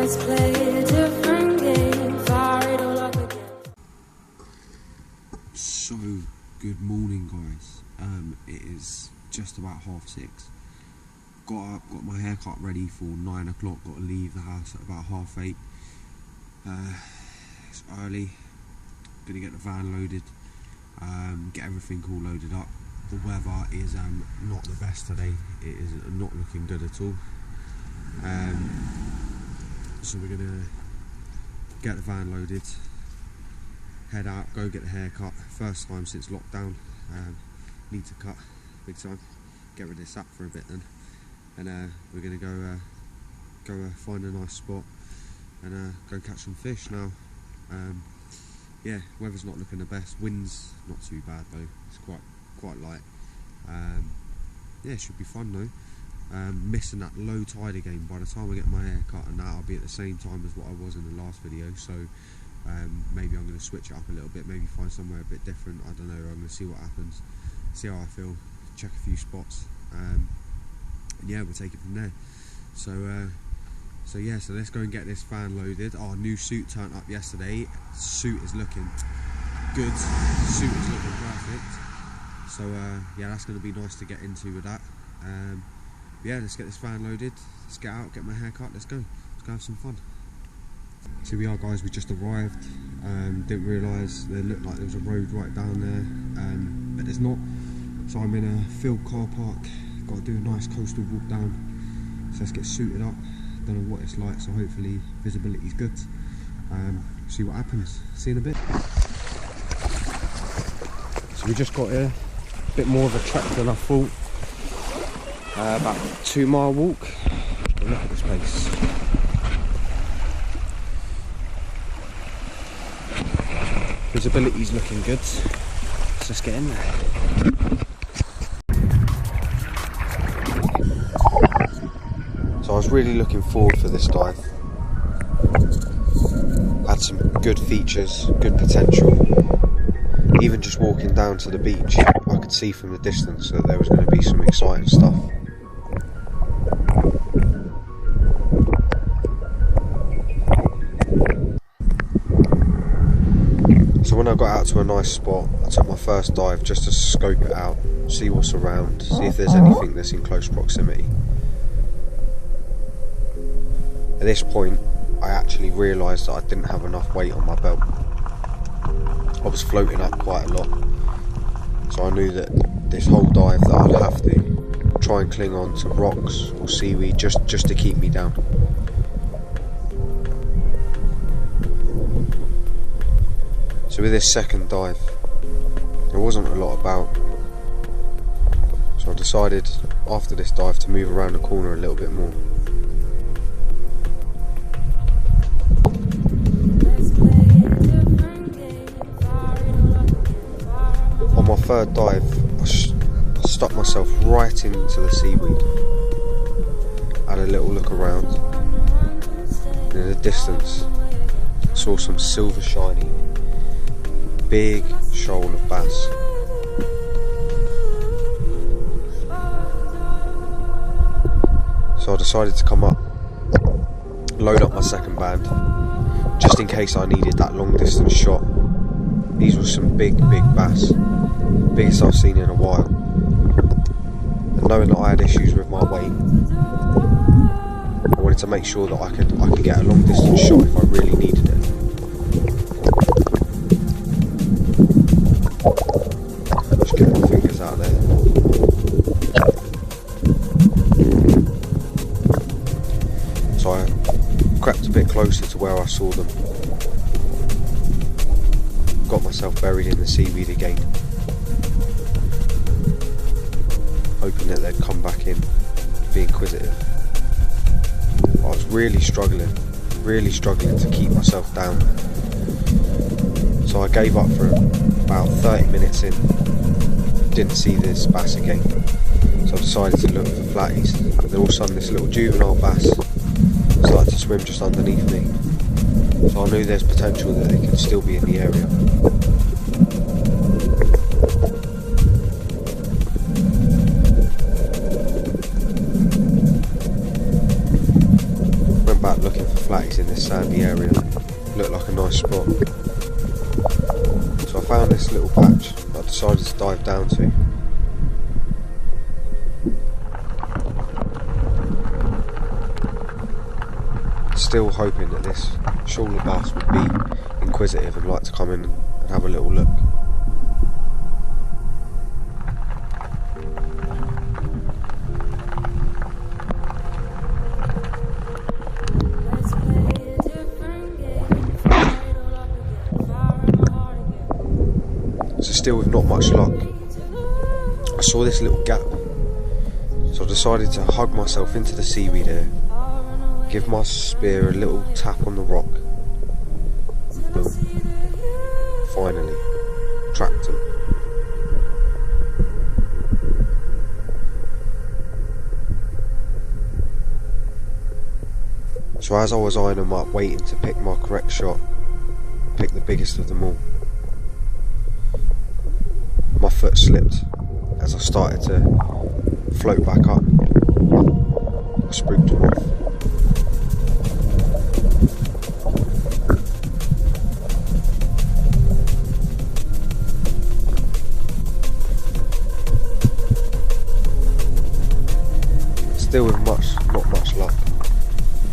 Let's play a different game, fire it all up again. So, good morning guys. It is just about 6:30. Got up, got my haircut ready for 9 o'clock, got to leave the house at about 8:30. It's early, gonna get the van loaded, get everything all loaded up. The weather is not the best today, it is not looking good at all. So we're gonna get the van loaded, head out, go get the haircut. First time since lockdown, need to cut big time, get rid of this sap for a bit then. And we're gonna go find a nice spot and go catch some fish now. Yeah, weather's not looking the best. Wind's not too bad though. It's quite light. Yeah, it should be fun though. Missing that low tide again. By the time I get my hair cut and that, I'll be at the same time as what I was in the last video. So maybe I'm going to switch it up a little bit. Maybe find somewhere a bit different. I don't know. I'm going to see what happens. See how I feel. Check a few spots. And yeah, we'll take it from there. So yeah, so let's go and get this van loaded. Our new suit turned up yesterday. Suit is looking good. Suit is looking perfect. So yeah, that's going to be nice to get into with that. Yeah, let's get this van loaded. Let's get out, get my hair cut. Let's go have some fun. So here we are guys, we just arrived. Didn't realise there looked like there was a road right down there, but there's not. So I'm in a field car park. Got to do a nice coastal walk down. So let's get suited up. Don't know what it's like, so hopefully visibility's good. See what happens. See you in a bit. So we just got here. A bit more of a trek than I thought. About a 2-mile walk. Look at this place. Visibility's looking good. So let's get in there. So I was really looking forward for this dive. Had some good features, good potential. Even just walking down to the beach, I could see from the distance that there was going to be some exciting stuff. So when I got out to a nice spot, I took my first dive just to scope it out, see what's around, see if there's anything that's in close proximity. At this point, I actually realised that I didn't have enough weight on my belt. I was floating up quite a lot, so I knew that this whole dive that I'd have to try and cling on to rocks or seaweed just to keep me down. So with this second dive, there wasn't a lot about, so I decided after this dive to move around the corner a little bit more. On my third dive, I stuck myself right into the seaweed. Had a little look around, and in the distance I saw some silver shiny, big shoal of bass. So I decided to come up, load up my second band, just in case I needed that long distance shot. These were some big bass, biggest I've seen in a while. And knowing that I had issues with my weight, I wanted to make sure that I could get a long distance shot if I really needed it. Just get my fingers out there. So I crept a bit closer to where I saw them. Got myself buried in the seaweed again, hoping that they'd come back in, be inquisitive. I was really struggling to keep myself down. So I gave up for about 30 minutes in, didn't see this bass again. So I decided to look for flatties. And then all of a sudden this little juvenile bass started to swim just underneath me. So I knew there's potential that they could still be in the area. Went back looking for flatties in this sandy area. Looked like a nice spot. So I found this little patch that I decided to dive down to. Still hoping that this shoaler bass would be inquisitive and like to come in and have a little look. So still with not much luck, I saw this little gap, so I decided to hug myself into the seaweed here, give my spear a little tap on the rock, and boom, finally tracked him. So as I was eyeing them up, waiting to pick my correct shot, I picked the biggest of them all. My foot slipped as I started to float back up. I spooked him off. Still with not much luck,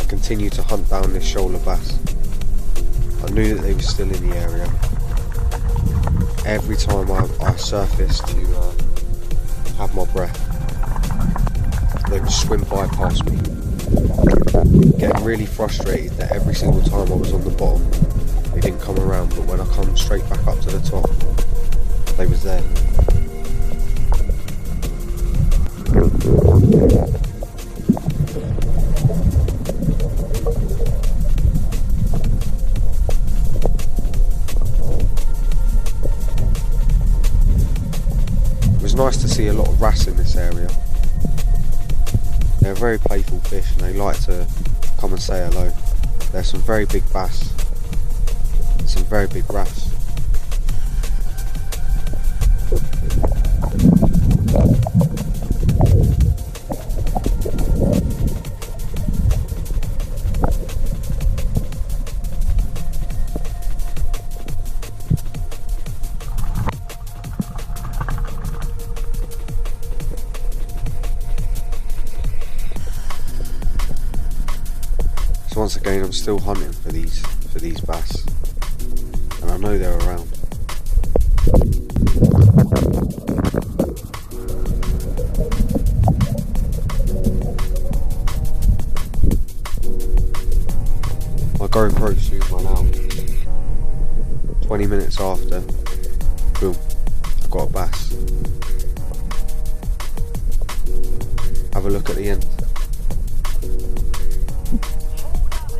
I continued to hunt down this shoaler bass. I knew that they were still in the area. Every time I surfaced to have my breath, they would swim by past me. Getting really frustrated that every single time I was on the bottom, they didn't come around, but when I come straight back up to the top, they was there. It's nice to see a lot of wrasse in this area. They're a very playful fish and they like to come and say hello. There's some very big bass and some very big wrasse. So once again, I'm still hunting for these bass, and I know they're around. My GoPro soon run out. 20 minutes after, boom, I've got a bass. Have a look at the end.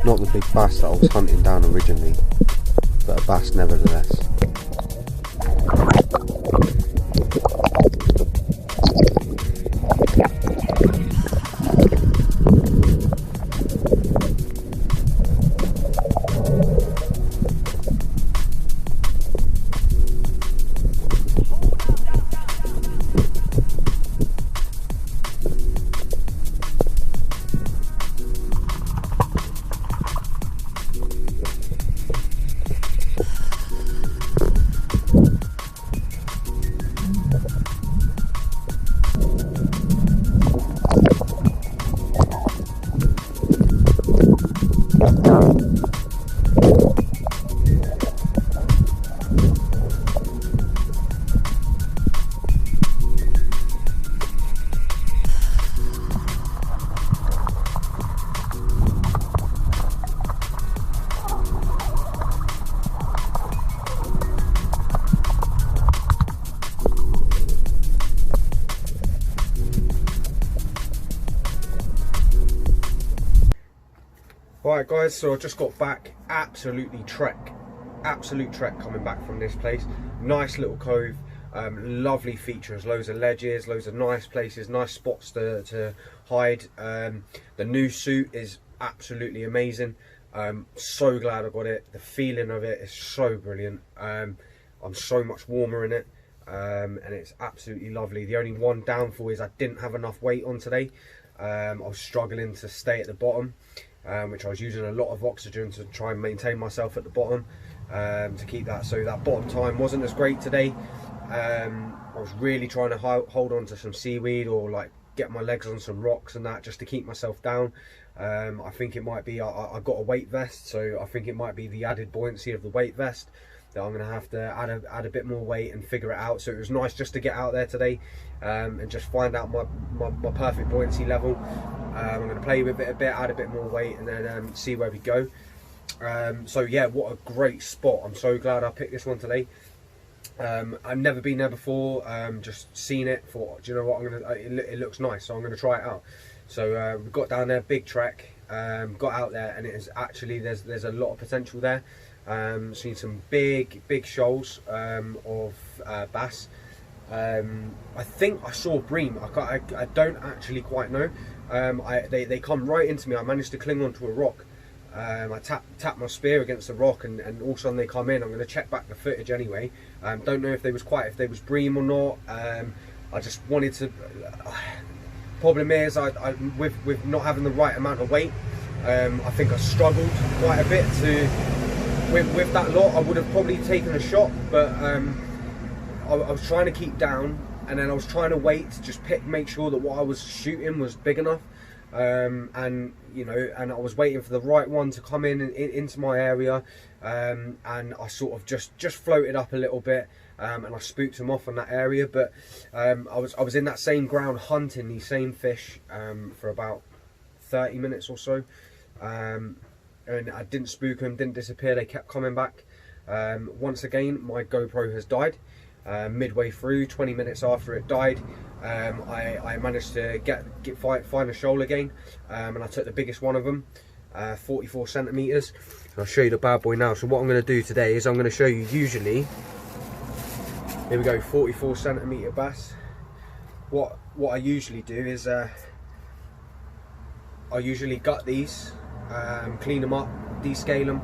Not the big bass that I was hunting down originally, but a bass nevertheless. Alright guys, so I just got back, absolute trek coming back from this place. Nice little cove, lovely features, loads of ledges, loads of nice places, nice spots to hide. The new suit is absolutely amazing. So glad I got it. The feeling of it is so brilliant. I'm so much warmer in it, and it's absolutely lovely. The only one downfall is I didn't have enough weight on today. I was struggling to stay at the bottom. which I was using a lot of oxygen to try and maintain myself at the bottom, to keep that. So that bottom time wasn't as great today. I was really trying to hold on to some seaweed, or like get my legs on some rocks and that, just to keep myself down. I think it might be, I got a weight vest, so I think it might be the added buoyancy of the weight vest that I'm going to have to add a bit more weight and figure it out. So it was nice just to get out there today, and just find out my perfect buoyancy level. I'm going to play with it a bit, add a bit more weight, and then see where we go. So yeah, what a great spot. I'm so glad I picked this one today. I've never been there before, just seen it, thought, do you know what, it looks nice, so I'm going to try it out. So we got down there, big trek, got out there, and it is actually, there's a lot of potential there. Seen some big shoals of bass. I think I saw bream. I don't actually quite know. They come right into me. I managed to cling onto a rock. I tapped my spear against the rock, and all of a sudden they come in. I'm going to check back the footage anyway. Don't know if they was bream or not. I just wanted to. Problem is, with not having the right amount of weight, I think I struggled quite a bit with that lot. I would have probably taken a shot, but I was trying to keep down, and then I was trying to wait to just make sure that what I was shooting was big enough. And you know, and I was waiting for the right one to come into my area, and I sort of just floated up a little bit, and I spooked them off on that area. But I was in that same ground hunting these same fish for about 30 minutes or so, and I didn't spook them, didn't disappear. They kept coming back. Once again, my GoPro has died. Midway through, 20 minutes after it died, I managed to find a shoal again, and I took the biggest one of them, 44 centimeters. I'll show you the bad boy now. So what I'm going to do today is I'm going to show you, usually, here we go, 44 centimeter bass. What I usually do is I usually gut these, clean them up, descale them.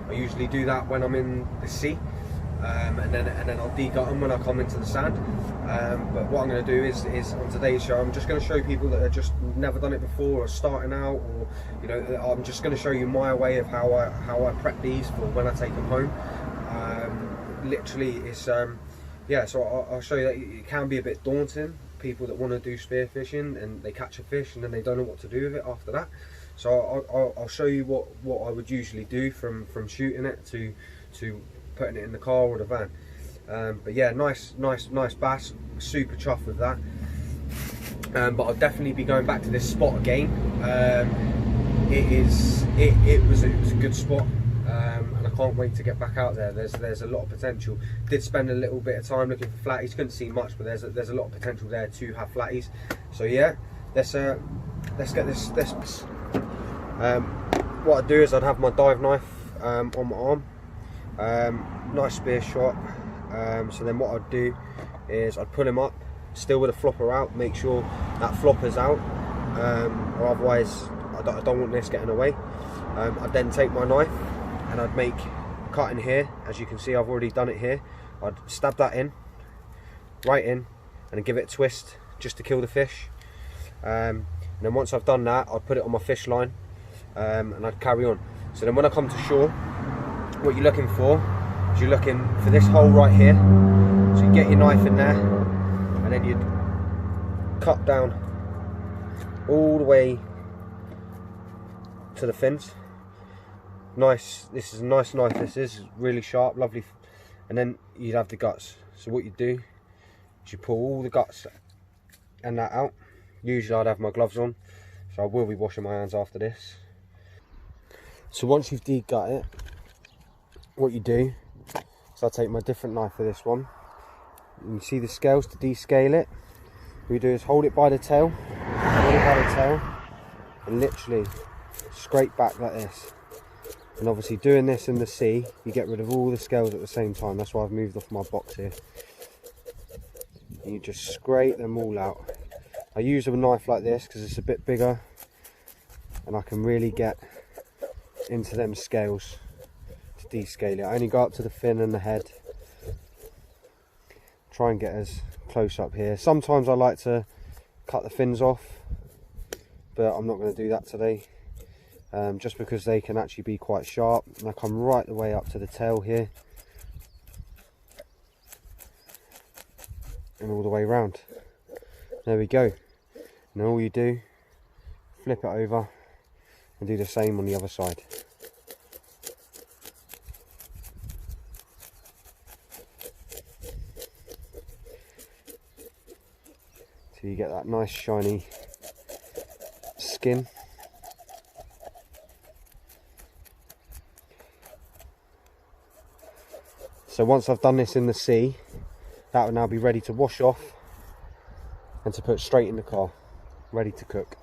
I usually do that when I'm in the sea. And then I'll de-gut them when I come into the sand. But what I'm going to do is on today's show, I'm just going to show people that have just never done it before, or starting out, or you know, I'm just going to show you my way of how I prep these for when I take them home. Literally, it's yeah. So I'll show you that it can be a bit daunting. People that want to do spearfishing and they catch a fish and then they don't know what to do with it after that. So I'll show you what I would usually do from shooting it to putting it in the car or the van. But yeah, nice bass, super chuffed with that. But I'll definitely be going back to this spot again. It was a good spot, and I can't wait to get back out there. There's a lot of potential. Did spend a little bit of time looking for flatties, couldn't see much, but there's a lot of potential there to have flatties. So yeah, let's get this. What I'd do is I'd have my dive knife on my arm. Nice spear shot. So then what I'd do is I'd pull him up, still with a flopper out, make sure that flopper's out, or otherwise I don't want this getting away. I'd then take my knife and I'd make a cut in here. As you can see, I've already done it here. I'd stab that in, right in, and give it a twist just to kill the fish. And then once I've done that, I'd put it on my fish line, and I'd carry on. So then when I come to shore, what you're looking for is you're looking for this hole right here. So you get your knife in there, and then you'd cut down all the way to the fins. Nice, this is a nice knife, this is really sharp, lovely. And then you'd have the guts. So what you do is you pull all the guts and that out. Usually I'd have my gloves on, so I will be washing my hands after this. So once you've de-gut it, what you do is I'll take my different knife for this one. You can see the scales to descale it. What we do is hold it by the tail, and literally scrape back like this. And obviously doing this in the sea, you get rid of all the scales at the same time. That's why I've moved off my box here. And you just scrape them all out. I use a knife like this because it's a bit bigger and I can really get into them scales to descale it. I only go up to the fin and the head. Try and get as close up here. Sometimes I like to cut the fins off, but I'm not going to do that today. just because they can actually be quite sharp. And I come right the way up to the tail here and all the way round. There we go. And all you do, flip it over and do the same on the other side. So you get that nice shiny skin. So once I've done this in the sea, that will now be ready to wash off and to put straight in the car, ready to cook.